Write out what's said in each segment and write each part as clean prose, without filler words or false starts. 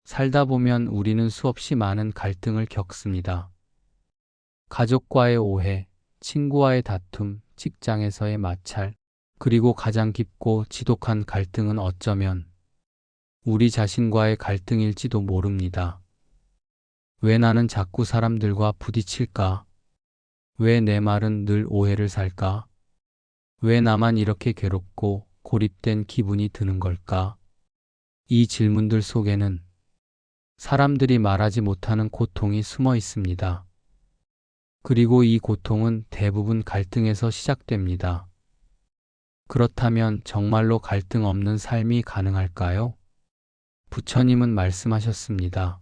살다 보면 우리는 수없이 많은 갈등을 겪습니다. 가족과의 오해, 친구와의 다툼, 직장에서의 마찰, 그리고 가장 깊고 지독한 갈등은 어쩌면 우리 자신과의 갈등일지도 모릅니다. 왜 나는 자꾸 사람들과 부딪힐까? 왜 내 말은 늘 오해를 살까? 왜 나만 이렇게 괴롭고 고립된 기분이 드는 걸까? 이 질문들 속에는 사람들이 말하지 못하는 고통이 숨어 있습니다. 그리고 이 고통은 대부분 갈등에서 시작됩니다. 그렇다면 정말로 갈등 없는 삶이 가능할까요? 부처님은 말씀하셨습니다.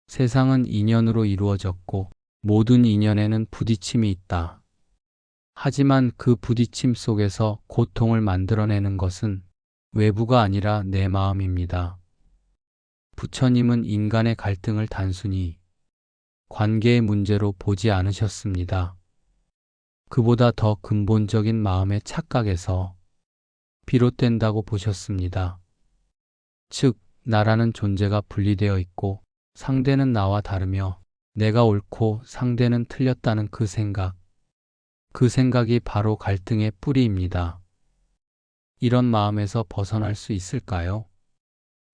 세상은 인연으로 이루어졌고 모든 인연에는 부딪힘이 있다. 하지만 그 부딪힘 속에서 고통을 만들어내는 것은 외부가 아니라 내 마음입니다. 부처님은 인간의 갈등을 단순히 관계의 문제로 보지 않으셨습니다. 그보다 더 근본적인 마음의 착각에서 비롯된다고 보셨습니다. 즉, 나라는 존재가 분리되어 있고 상대는 나와 다르며 내가 옳고 상대는 틀렸다는 그 생각. 그 생각이 바로 갈등의 뿌리입니다. 이런 마음에서 벗어날 수 있을까요?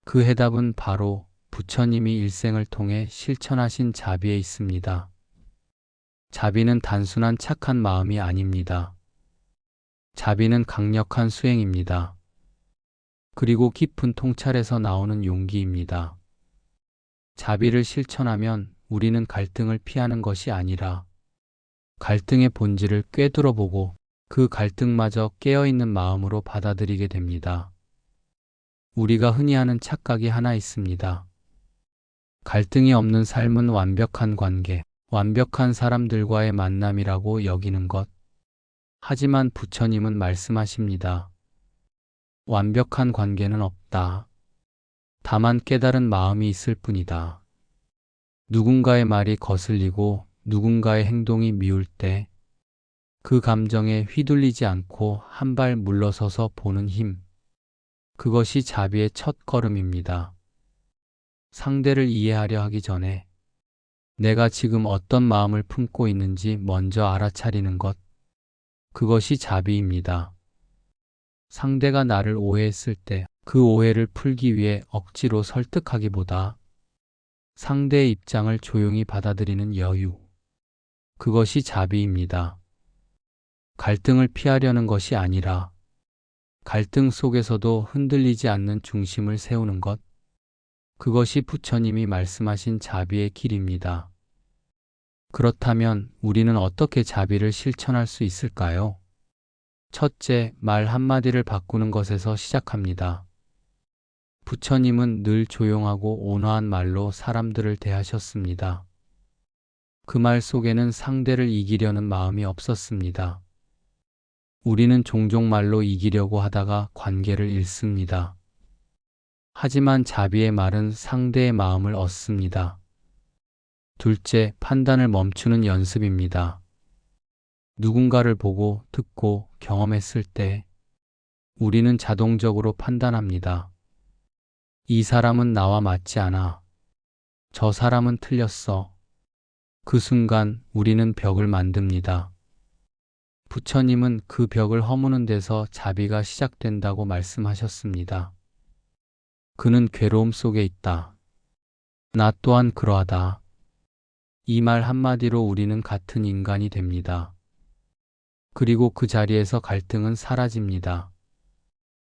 그 해답은 바로 부처님이 일생을 통해 실천하신 자비에 있습니다. 자비는 단순한 착한 마음이 아닙니다. 자비는 강력한 수행입니다. 그리고 깊은 통찰에서 나오는 용기입니다. 자비를 실천하면 우리는 갈등을 피하는 것이 아니라 갈등의 본질을 꿰뚫어보고 그 갈등마저 깨어있는 마음으로 받아들이게 됩니다. 우리가 흔히 하는 착각이 하나 있습니다. 갈등이 없는 삶은 완벽한 관계, 완벽한 사람들과의 만남이라고 여기는 것. 하지만 부처님은 말씀하십니다. 완벽한 관계는 없다. 다만 깨달은 마음이 있을 뿐이다. 누군가의 말이 거슬리고 누군가의 행동이 미울 때 그 감정에 휘둘리지 않고 한 발 물러서서 보는 힘. 그것이 자비의 첫 걸음입니다. 상대를 이해하려 하기 전에 내가 지금 어떤 마음을 품고 있는지 먼저 알아차리는 것. 그것이 자비입니다. 상대가 나를 오해했을 때 그 오해를 풀기 위해 억지로 설득하기보다 상대의 입장을 조용히 받아들이는 여유. 그것이 자비입니다. 갈등을 피하려는 것이 아니라 갈등 속에서도 흔들리지 않는 중심을 세우는 것. 그것이 부처님이 말씀하신 자비의 길입니다. 그렇다면 우리는 어떻게 자비를 실천할 수 있을까요? 첫째, 말 한마디를 바꾸는 것에서 시작합니다. 부처님은 늘 조용하고 온화한 말로 사람들을 대하셨습니다. 그 말 속에는 상대를 이기려는 마음이 없었습니다. 우리는 종종 말로 이기려고 하다가 관계를 잃습니다. 하지만 자비의 말은 상대의 마음을 얻습니다. 둘째, 판단을 멈추는 연습입니다. 누군가를 보고 듣고 경험했을 때 우리는 자동적으로 판단합니다. 이 사람은 나와 맞지 않아. 저 사람은 틀렸어. 그 순간 우리는 벽을 만듭니다. 부처님은 그 벽을 허무는 데서 자비가 시작된다고 말씀하셨습니다. 그는 괴로움 속에 있다. 나 또한 그러하다. 이 말 한마디로 우리는 같은 인간이 됩니다. 그리고 그 자리에서 갈등은 사라집니다.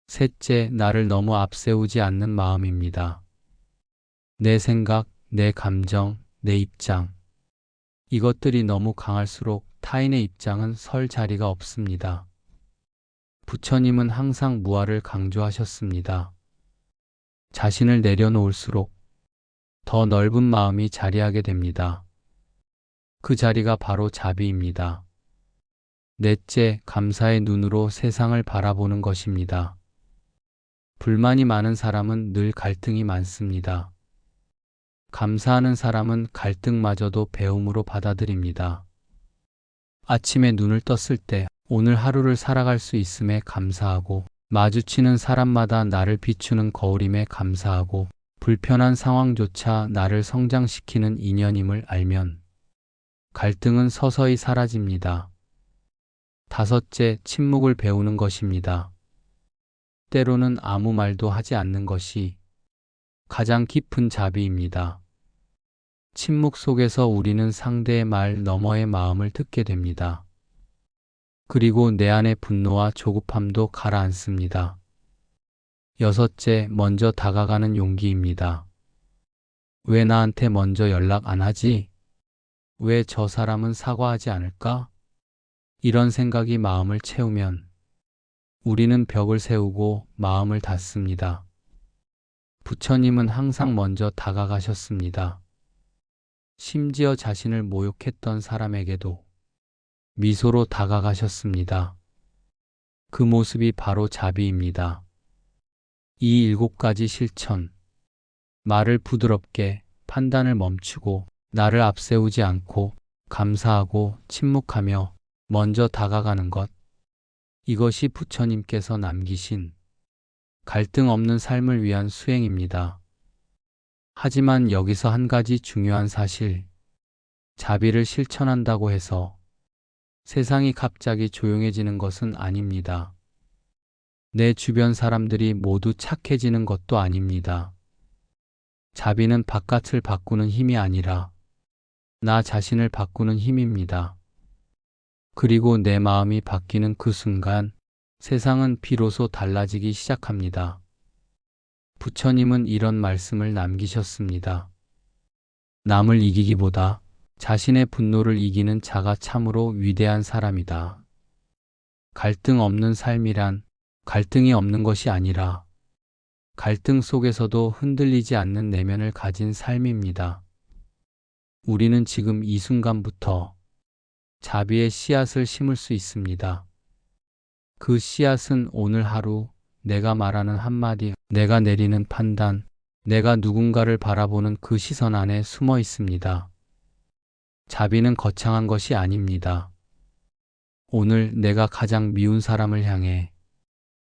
셋째, 나를 너무 앞세우지 않는 마음입니다. 내 생각, 내 감정, 내 입장. 이것들이 너무 강할수록 타인의 입장은 설 자리가 없습니다. 부처님은 항상 무아를 강조하셨습니다. 자신을 내려놓을수록 더 넓은 마음이 자리하게 됩니다. 그 자리가 바로 자비입니다. 넷째, 감사의 눈으로 세상을 바라보는 것입니다. 불만이 많은 사람은 늘 갈등이 많습니다. 감사하는 사람은 갈등마저도 배움으로 받아들입니다. 아침에 눈을 떴을 때 오늘 하루를 살아갈 수 있음에 감사하고 마주치는 사람마다 나를 비추는 거울임에 감사하고 불편한 상황조차 나를 성장시키는 인연임을 알면 갈등은 서서히 사라집니다. 다섯째, 침묵을 배우는 것입니다. 때로는 아무 말도 하지 않는 것이 가장 깊은 자비입니다. 침묵 속에서 우리는 상대의 말 너머의 마음을 듣게 됩니다. 그리고 내 안의 분노와 조급함도 가라앉습니다. 여섯째, 먼저 다가가는 용기입니다. 왜 나한테 먼저 연락 안 하지? 왜 저 사람은 사과하지 않을까? 이런 생각이 마음을 채우면 우리는 벽을 세우고 마음을 닫습니다. 부처님은 항상 먼저 다가가셨습니다. 심지어 자신을 모욕했던 사람에게도 미소로 다가가셨습니다. 그 모습이 바로 자비입니다. 이 7가지 실천, 말을 부드럽게, 판단을 멈추고, 나를 앞세우지 않고, 감사하고 침묵하며 먼저 다가가는 것, 이것이 부처님께서 남기신 갈등 없는 삶을 위한 수행입니다. 하지만 여기서 한 가지 중요한 사실, 자비를 실천한다고 해서 세상이 갑자기 조용해지는 것은 아닙니다. 내 주변 사람들이 모두 착해지는 것도 아닙니다. 자비는 바깥을 바꾸는 힘이 아니라 나 자신을 바꾸는 힘입니다. 그리고 내 마음이 바뀌는 그 순간 세상은 비로소 달라지기 시작합니다. 부처님은 이런 말씀을 남기셨습니다. 남을 이기기보다 자신의 분노를 이기는 자가 참으로 위대한 사람이다. 갈등 없는 삶이란 갈등이 없는 것이 아니라 갈등 속에서도 흔들리지 않는 내면을 가진 삶입니다. 우리는 지금 이 순간부터 자비의 씨앗을 심을 수 있습니다. 그 씨앗은 오늘 하루 내가 말하는 한마디, 내가 내리는 판단, 내가 누군가를 바라보는 그 시선 안에 숨어 있습니다. 자비는 거창한 것이 아닙니다. 오늘 내가 가장 미운 사람을 향해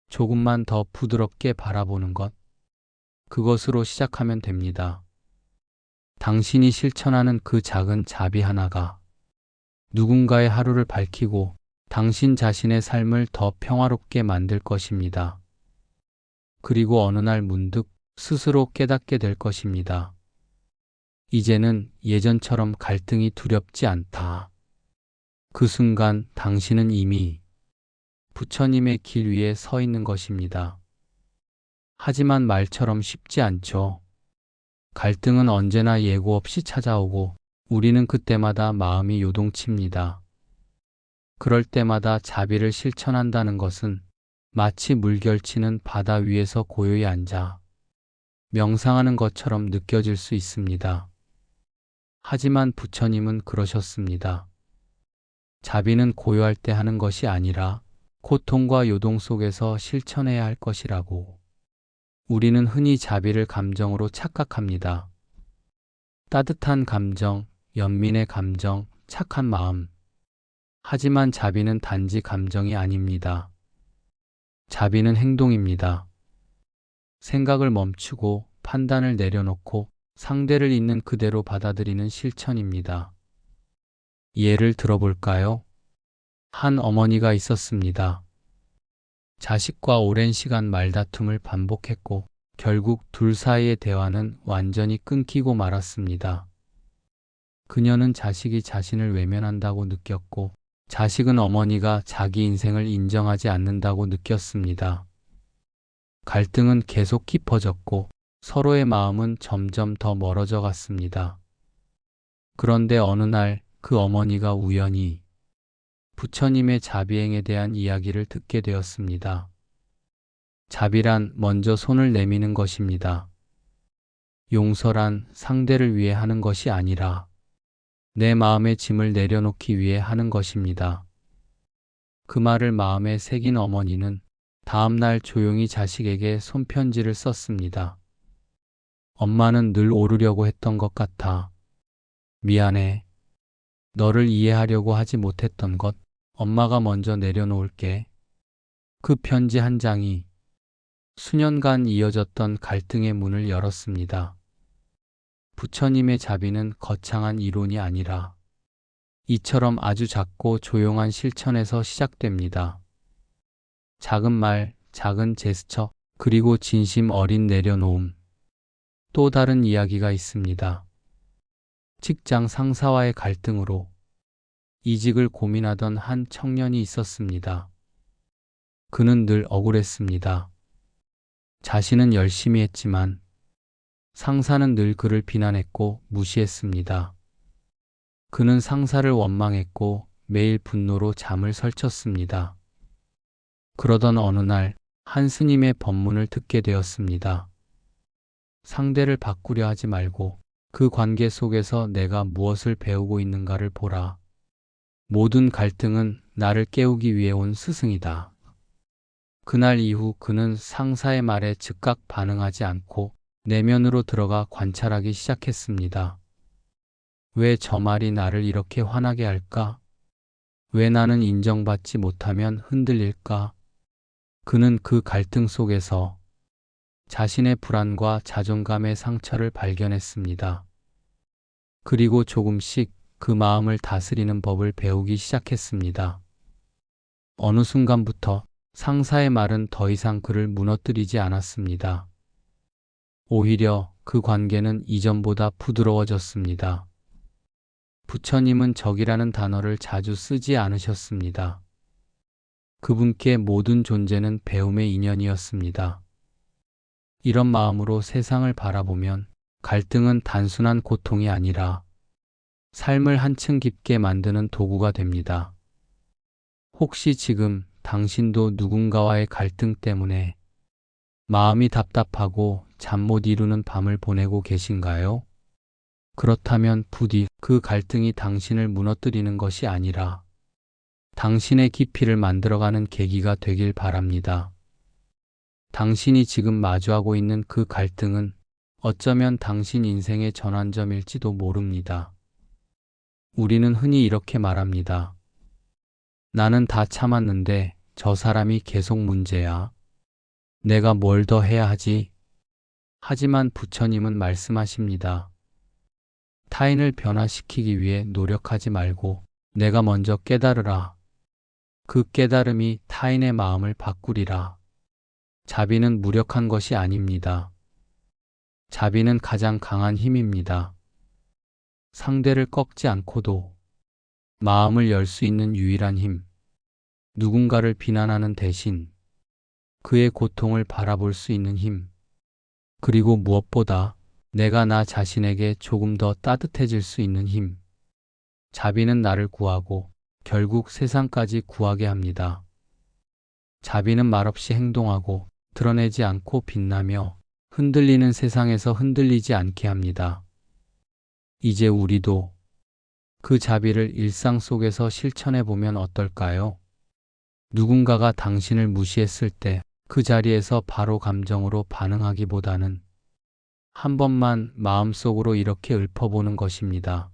조금만 더 부드럽게 바라보는 것, 그것으로 시작하면 됩니다. 당신이 실천하는 그 작은 자비 하나가 누군가의 하루를 밝히고 당신 자신의 삶을 더 평화롭게 만들 것입니다. 그리고 어느 날 문득 스스로 깨닫게 될 것입니다. 이제는 예전처럼 갈등이 두렵지 않다. 그 순간 당신은 이미 부처님의 길 위에 서 있는 것입니다. 하지만 말처럼 쉽지 않죠. 갈등은 언제나 예고 없이 찾아오고 우리는 그때마다 마음이 요동칩니다. 그럴 때마다 자비를 실천한다는 것은 마치 물결치는 바다 위에서 고요히 앉아 명상하는 것처럼 느껴질 수 있습니다. 하지만 부처님은 그러셨습니다. 자비는 고요할 때 하는 것이 아니라 고통과 요동 속에서 실천해야 할 것이라고. 우리는 흔히 자비를 감정으로 착각합니다. 따뜻한 감정, 연민의 감정, 착한 마음. 하지만 자비는 단지 감정이 아닙니다. 자비는 행동입니다. 생각을 멈추고 판단을 내려놓고 상대를 있는 그대로 받아들이는 실천입니다. 예를 들어볼까요? 한 어머니가 있었습니다. 자식과 오랜 시간 말다툼을 반복했고 결국 둘 사이의 대화는 완전히 끊기고 말았습니다. 그녀는 자식이 자신을 외면한다고 느꼈고 자식은 어머니가 자기 인생을 인정하지 않는다고 느꼈습니다. 갈등은 계속 깊어졌고 서로의 마음은 점점 더 멀어져 갔습니다. 그런데 어느 날 그 어머니가 우연히 부처님의 자비행에 대한 이야기를 듣게 되었습니다. 자비란 먼저 손을 내미는 것입니다. 용서란 상대를 위해 하는 것이 아니라 내 마음의 짐을 내려놓기 위해 하는 것입니다. 그 말을 마음에 새긴 어머니는 다음 날 조용히 자식에게 손편지를 썼습니다. 엄마는 늘 오르려고 했던 것 같아. 미안해. 너를 이해하려고 하지 못했던 것, 엄마가 먼저 내려놓을게. 그 편지 한 장이 수년간 이어졌던 갈등의 문을 열었습니다. 부처님의 자비는 거창한 이론이 아니라 이처럼 아주 작고 조용한 실천에서 시작됩니다. 작은 말, 작은 제스처, 그리고 진심 어린 내려놓음. 또 다른 이야기가 있습니다. 직장 상사와의 갈등으로 이직을 고민하던 한 청년이 있었습니다. 그는 늘 억울했습니다. 자신은 열심히 했지만 상사는 늘 그를 비난했고 무시했습니다. 그는 상사를 원망했고 매일 분노로 잠을 설쳤습니다. 그러던 어느 날 한 스님의 법문을 듣게 되었습니다. 상대를 바꾸려 하지 말고 그 관계 속에서 내가 무엇을 배우고 있는가를 보라. 모든 갈등은 나를 깨우기 위해 온 스승이다. 그날 이후 그는 상사의 말에 즉각 반응하지 않고 내면으로 들어가 관찰하기 시작했습니다. 왜 저 말이 나를 이렇게 화나게 할까? 왜 나는 인정받지 못하면 흔들릴까? 그는 그 갈등 속에서 자신의 불안과 자존감의 상처를 발견했습니다. 그리고 조금씩 그 마음을 다스리는 법을 배우기 시작했습니다. 어느 순간부터 상사의 말은 더 이상 그를 무너뜨리지 않았습니다. 오히려 그 관계는 이전보다 부드러워졌습니다. 부처님은 적이라는 단어를 자주 쓰지 않으셨습니다. 그분께 모든 존재는 배움의 인연이었습니다. 이런 마음으로 세상을 바라보면 갈등은 단순한 고통이 아니라 삶을 한층 깊게 만드는 도구가 됩니다. 혹시 지금 당신도 누군가와의 갈등 때문에 마음이 답답하고 잠 못 이루는 밤을 보내고 계신가요? 그렇다면 부디 그 갈등이 당신을 무너뜨리는 것이 아니라 당신의 깊이를 만들어가는 계기가 되길 바랍니다. 당신이 지금 마주하고 있는 그 갈등은 어쩌면 당신 인생의 전환점일지도 모릅니다. 우리는 흔히 이렇게 말합니다. 나는 다 참았는데 저 사람이 계속 문제야. 내가 뭘 더 해야 하지? 하지만 부처님은 말씀하십니다. 타인을 변화시키기 위해 노력하지 말고 내가 먼저 깨달으라. 그 깨달음이 타인의 마음을 바꾸리라. 자비는 무력한 것이 아닙니다. 자비는 가장 강한 힘입니다. 상대를 꺾지 않고도 마음을 열 수 있는 유일한 힘. 누군가를 비난하는 대신 그의 고통을 바라볼 수 있는 힘. 그리고 무엇보다 내가 나 자신에게 조금 더 따뜻해질 수 있는 힘. 자비는 나를 구하고 결국 세상까지 구하게 합니다. 자비는 말없이 행동하고 드러내지 않고 빛나며 흔들리는 세상에서 흔들리지 않게 합니다. 이제 우리도 그 자비를 일상 속에서 실천해 보면 어떨까요? 누군가가 당신을 무시했을 때 그 자리에서 바로 감정으로 반응하기보다는 한 번만 마음속으로 이렇게 읊어보는 것입니다.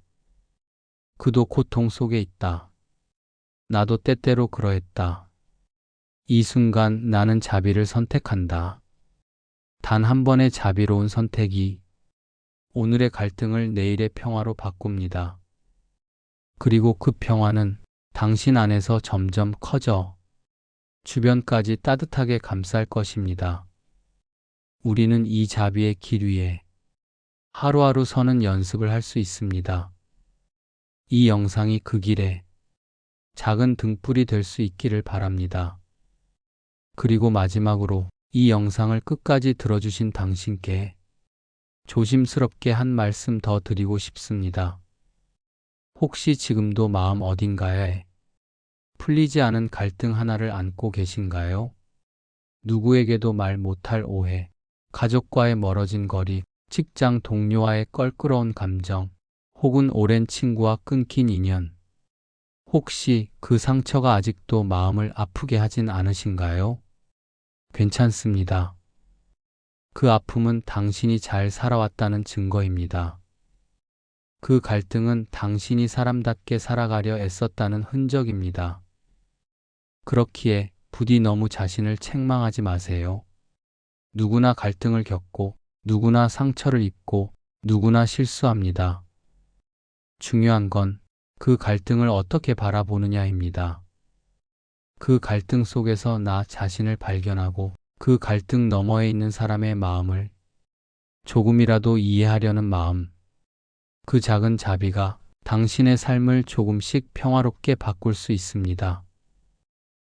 그도 고통 속에 있다. 나도 때때로 그러했다. 이 순간 나는 자비를 선택한다. 단 한 번의 자비로운 선택이 오늘의 갈등을 내일의 평화로 바꿉니다. 그리고 그 평화는 당신 안에서 점점 커져 주변까지 따뜻하게 감쌀 것입니다. 우리는 이 자비의 길 위에 하루하루 서는 연습을 할 수 있습니다. 이 영상이 그 길에 작은 등불이 될 수 있기를 바랍니다. 그리고 마지막으로 이 영상을 끝까지 들어주신 당신께 조심스럽게 한 말씀 더 드리고 싶습니다. 혹시 지금도 마음 어딘가에 풀리지 않은 갈등 하나를 안고 계신가요? 누구에게도 말 못할 오해, 가족과의 멀어진 거리, 직장 동료와의 껄끄러운 감정, 혹은 오랜 친구와 끊긴 인연. 혹시 그 상처가 아직도 마음을 아프게 하진 않으신가요? 괜찮습니다. 그 아픔은 당신이 잘 살아왔다는 증거입니다. 그 갈등은 당신이 사람답게 살아가려 애썼다는 흔적입니다. 그렇기에 부디 너무 자신을 책망하지 마세요. 누구나 갈등을 겪고, 누구나 상처를 입고, 누구나 실수합니다. 중요한 건 그 갈등을 어떻게 바라보느냐입니다. 그 갈등 속에서 나 자신을 발견하고 그 갈등 너머에 있는 사람의 마음을 조금이라도 이해하려는 마음, 그 작은 자비가 당신의 삶을 조금씩 평화롭게 바꿀 수 있습니다.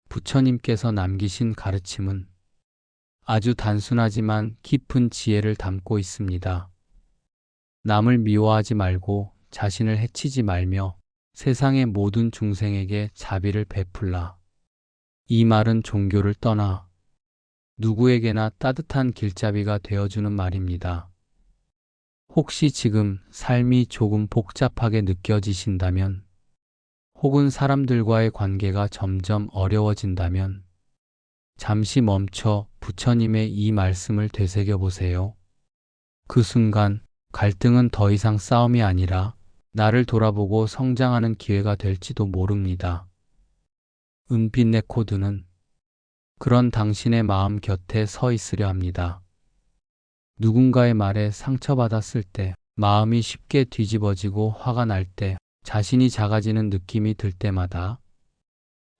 부처님께서 남기신 가르침은 아주 단순하지만 깊은 지혜를 담고 있습니다. 남을 미워하지 말고 자신을 해치지 말며 세상의 모든 중생에게 자비를 베풀라. 이 말은 종교를 떠나 누구에게나 따뜻한 길잡이가 되어주는 말입니다. 혹시 지금 삶이 조금 복잡하게 느껴지신다면, 혹은 사람들과의 관계가 점점 어려워진다면, 잠시 멈춰 부처님의 이 말씀을 되새겨 보세요. 그 순간 갈등은 더 이상 싸움이 아니라 나를 돌아보고 성장하는 기회가 될지도 모릅니다. 은빛 코드는 그런 당신의 마음 곁에 서 있으려 합니다. 누군가의 말에 상처받았을 때, 마음이 쉽게 뒤집어지고 화가 날 때, 자신이 작아지는 느낌이 들 때마다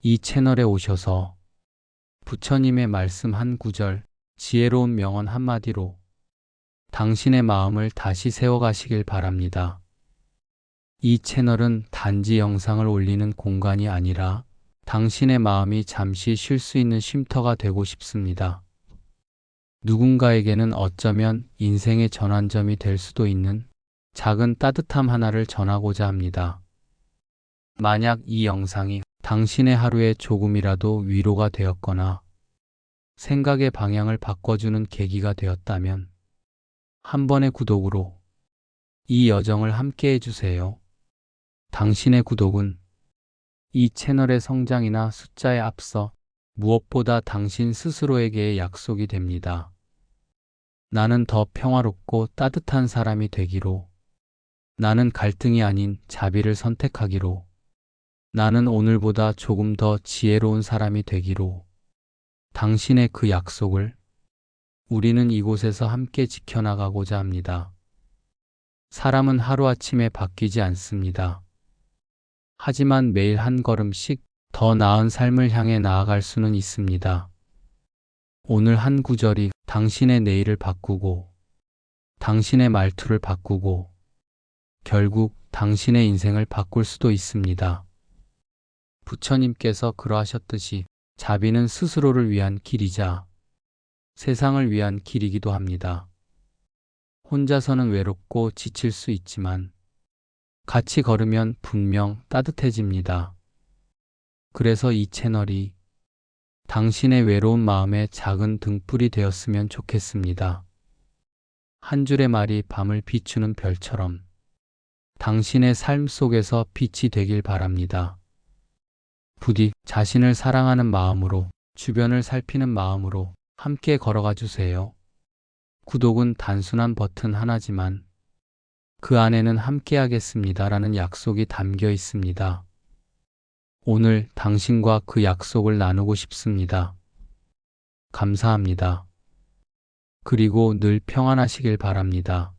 이 채널에 오셔서 부처님의 말씀 한 구절, 지혜로운 명언 한마디로 당신의 마음을 다시 세워가시길 바랍니다. 이 채널은 단지 영상을 올리는 공간이 아니라 당신의 마음이 잠시 쉴 수 있는 쉼터가 되고 싶습니다. 누군가에게는 어쩌면 인생의 전환점이 될 수도 있는 작은 따뜻함 하나를 전하고자 합니다. 만약 이 영상이 당신의 하루에 조금이라도 위로가 되었거나 생각의 방향을 바꿔주는 계기가 되었다면 한 번의 구독으로 이 여정을 함께 해주세요. 당신의 구독은 이 채널의 성장이나 숫자에 앞서 무엇보다 당신 스스로에게의 약속이 됩니다. 나는 더 평화롭고 따뜻한 사람이 되기로, 나는 갈등이 아닌 자비를 선택하기로, 나는 오늘보다 조금 더 지혜로운 사람이 되기로, 당신의 그 약속을 우리는 이곳에서 함께 지켜나가고자 합니다. 사람은 하루아침에 바뀌지 않습니다. 하지만 매일 한 걸음씩 더 나은 삶을 향해 나아갈 수는 있습니다. 오늘 한 구절이 당신의 내일을 바꾸고, 당신의 말투를 바꾸고, 결국 당신의 인생을 바꿀 수도 있습니다. 부처님께서 그러하셨듯이 자비는 스스로를 위한 길이자 세상을 위한 길이기도 합니다. 혼자서는 외롭고 지칠 수 있지만 같이 걸으면 분명 따뜻해집니다. 그래서 이 채널이 당신의 외로운 마음의 작은 등불이 되었으면 좋겠습니다. 한 줄의 말이 밤을 비추는 별처럼 당신의 삶 속에서 빛이 되길 바랍니다. 부디 자신을 사랑하는 마음으로, 주변을 살피는 마음으로 함께 걸어가 주세요. 구독은 단순한 버튼 하나지만 그 안에는 함께하겠습니다라는 약속이 담겨 있습니다. 오늘 당신과 그 약속을 나누고 싶습니다. 감사합니다. 그리고 늘 평안하시길 바랍니다.